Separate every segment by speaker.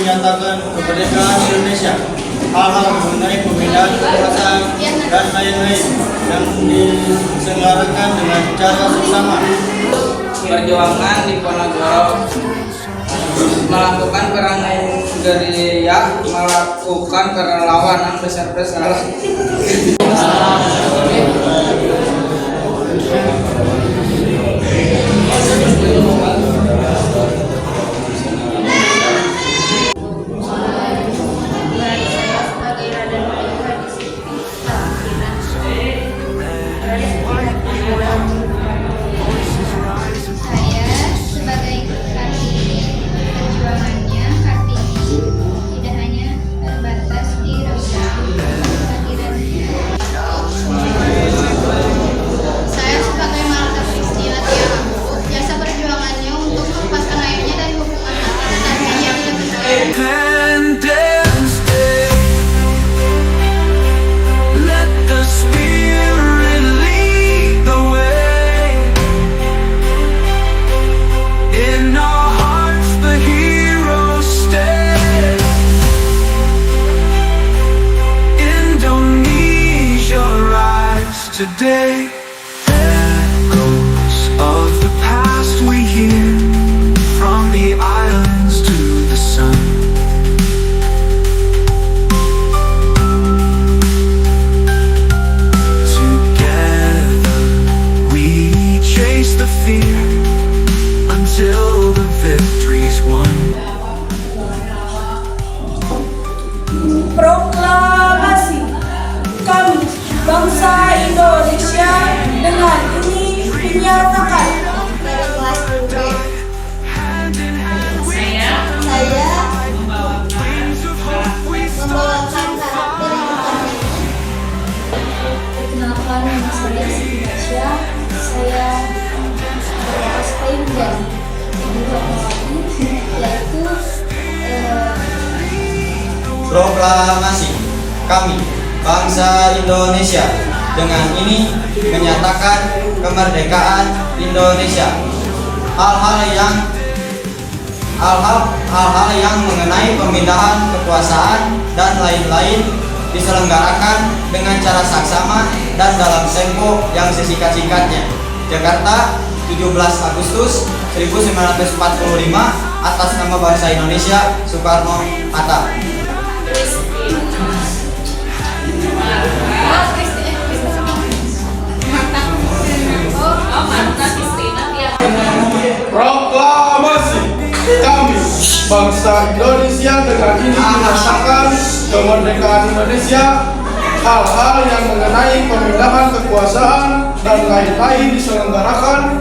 Speaker 1: Menyatakan kemerdekaan Indonesia, hal-hal mengenai pemindahan kekuasaan dan lain-lain yang diselenggarakan dengan cara seksama.
Speaker 2: Perjuangan di Ponorogo, melakukan perang gerilya, melakukan perlawanan besar-besaran.
Speaker 3: Today, echoes of the past we hear, from the islands to the sun. Together we chase the fear until the victory's won.
Speaker 4: Proklamasi kami bangsa Indonesia dengan ini menyatakan saya membawakan karakter perkenalkan nama saya Indonesia, saya cosplay menjadi yaitu
Speaker 1: Proklamasi kami bangsa Indonesia dengan ini menyatakan kemerdekaan Indonesia. Hal-hal yang mengenai pemindahan kekuasaan dan lain-lain diselenggarakan dengan cara saksama dan dalam tempo yang sesingkat-singkatnya. Jakarta, 17 Agustus 1945, atas nama bangsa Indonesia, Soekarno-Hatta.
Speaker 5: Proklamasi kami bangsa Indonesia dengan ini menyatakan kemerdekaan Indonesia. Hal-hal yang mengenai pemindahan kekuasaan dan lain-lain diselenggarakan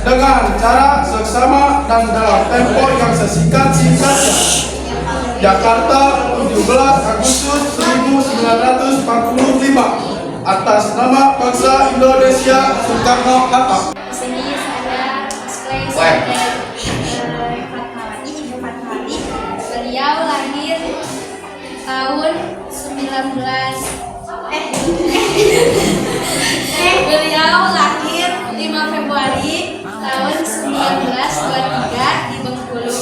Speaker 5: dengan cara seksama dan dalam tempo yang sesingkat-singkatnya. Jakarta, 17 Agustus 1945, atas nama bangsa Indonesia, Soekarno-Hatta.
Speaker 6: Di sini saya cosplay sebagai Fatmawati. Beliau lahir tahun 19 5 Februari tahun 1923 di Bengkulu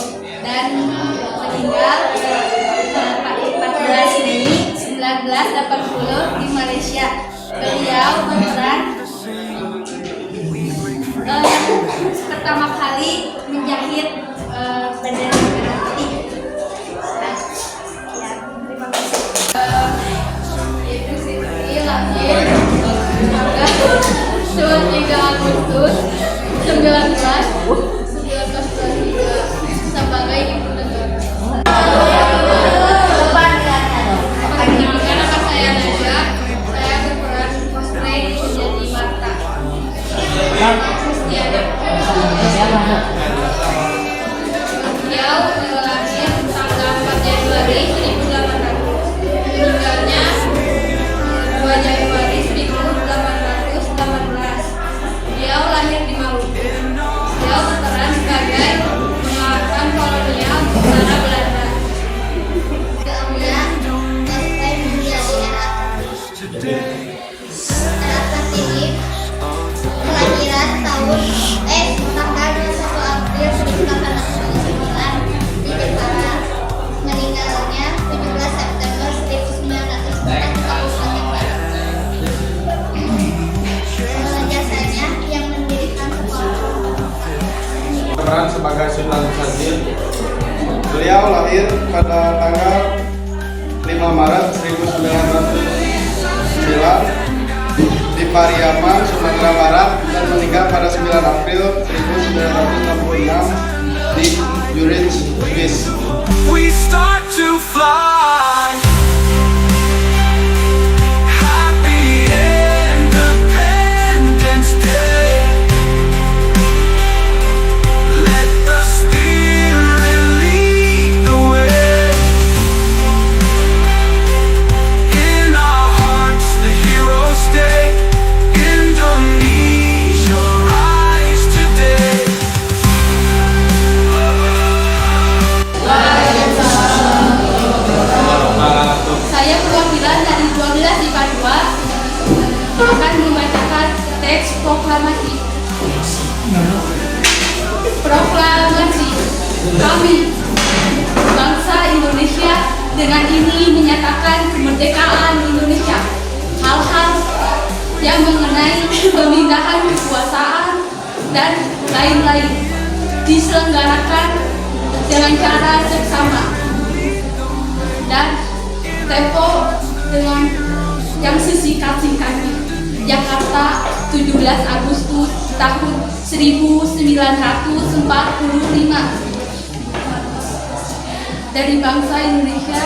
Speaker 6: dan meninggal 14 Mei 1980 di Malaysia. Beliau berperan pertama kali menjahit bendera merah putih. Terima kasih. Itu Siti lahir tanggal 23 Agustus 1923 sebagai ibu negara. Beliau lahir tanggal 4 Januari 1800, meninggalnya 2 Januari 1818. Beliau lahir di Maluku. Beliau berperan sebagai penguatan kolonial Utara Belanda. Anak ini kelahiran tanggal 21 April 1829 di Jepara.
Speaker 5: berperan sebagai Sultan Syazil. Beliau lahir pada tanggal 5 Maret 1909 di Pariaman, Sumatera Barat dan meninggal pada 9 April 1966 di Zurich, Swiss.
Speaker 3: We start to fly. Happy Independence Day. Let the spirit lead the way. In our hearts the heroes stay. Indonesia rise today.
Speaker 6: Saya perwakilan dari 12 IPA 2 akan membacakan teks proklamasi. Proklamasi. Kami, bangsa Indonesia, dengan ini menyatakan kemerdekaan Indonesia. Hal-hal yang mengenai pemindahan kekuasaan dan lain-lain diselenggarakan dengan cara seksama dan tempo dengan yang sesingkat-singkatnya. Jakarta, 17 Agustus tahun 1945. Dari bangsa Indonesia,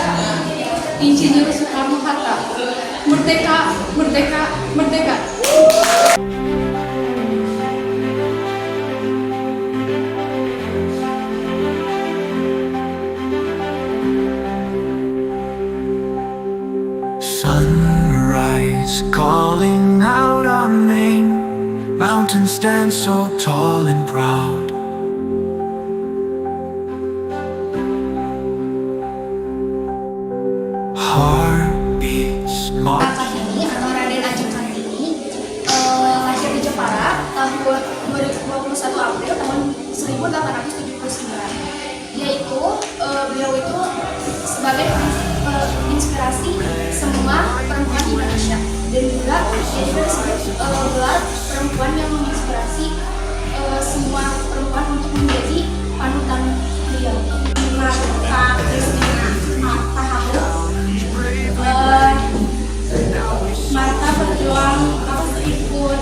Speaker 6: Insinyur Soekarno-Hatta. Merdeka, merdeka, merdeka.
Speaker 3: Sunrise calling out our name. Mountains stand so tall and proud. Heartbeats march.
Speaker 4: Kartini atau Raden Ajeng Kartini lahir di Jepara tahun 21 April tahun 1879. Yaitu beliau itu sebagai inspirasi semua perempuan Indonesia, dan juga dia juga disebut gelar perempuan yang menginspirasi semua perempuan untuk menjadi panutan beliau. Marta Kristina Marta berjuang ikut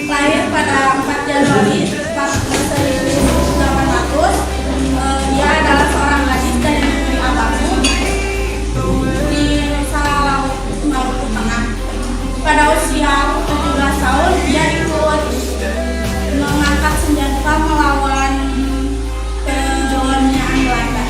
Speaker 4: lahir pada 4 Januari 1800. Dia adalah seorang gadis dari negeri Abamu di Nusa Maluku Tengah. Pada usia 17 tahun dia ikut mengangkat senjata melawan penjajahan Belanda.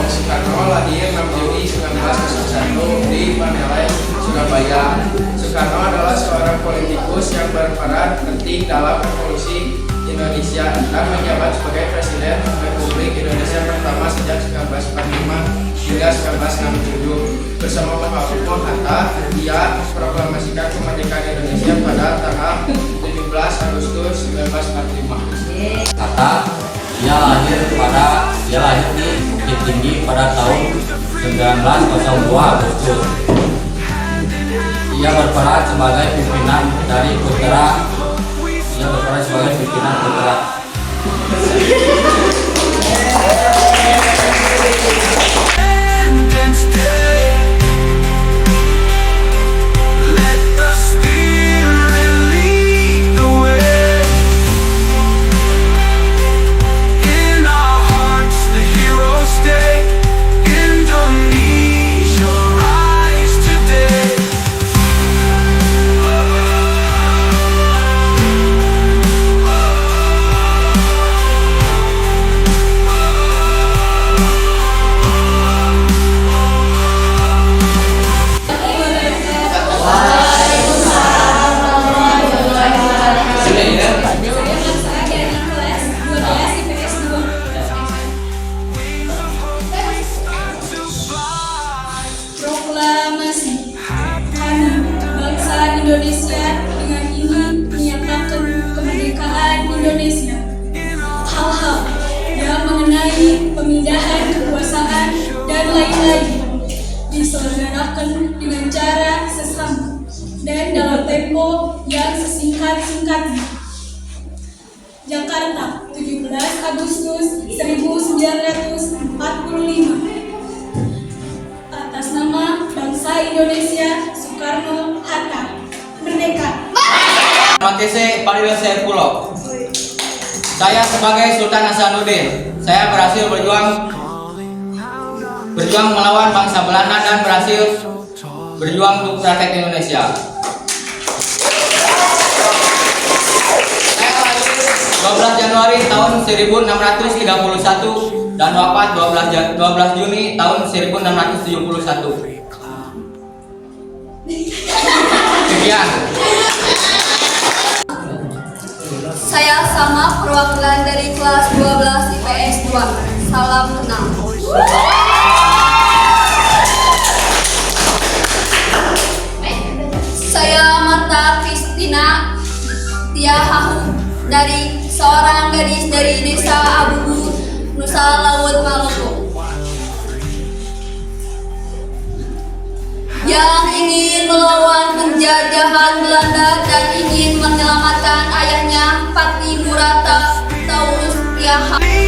Speaker 2: Soekarno lahir 6 Juli 1901 di Panelai, Surabaya. Soekarno adalah seorang politikus yang berperan penting dalam revolusi Indonesia dan menjabat sebagai Presiden Republik Indonesia pertama sejak 1945 hingga 1967. Bersama Pak Soekarno-Hatta, dia proklamasikan kemerdekaan Indonesia pada tanggal 17 Agustus 1945.
Speaker 7: Hatta, dia lahir di Bukit Tinggi pada tahun 1902 Agustus. Ia berperan sebagai pimpinan Putra.
Speaker 3: Independence Day. Let the spirit lead the way. In our hearts the heroes stay. Indonesia rise today.
Speaker 6: Proklamasi. Kami, bangsa Indonesia, dengan ini menyatakan kemerdekaan Indonesia. Hal-hal yang mengenai pemindahan kekuasaan dan lain-lain diselenggarakan dengan cara sesama dan dalam tempo yang
Speaker 8: singkatnya. Jakarta, 17 Agustus 1945. Atas nama bangsa Indonesia, Soekarno-Hatta. Merdeka.
Speaker 7: Makese Padilla Pulau. Saya sebagai Sultan Hasanuddin, saya berhasil berjuang melawan bangsa Belanda dan berhasil berjuang untuk rakyat Indonesia. Saya lahir 12 Januari tahun 1631 dan wafat 12 Juni tahun 1671. Sekian.
Speaker 6: Saya sama perwakilan dari kelas 12 IPS 2. Salam kenal. Saya Marta Kristina Tiahahu dari seorang gadis dari Desa Abubu, Nusa Laut Maluku, yang ingin melawan penjajahan Belanda dan ingin menyelamatkan ayahnya Patiburata Taurus Tiahahu.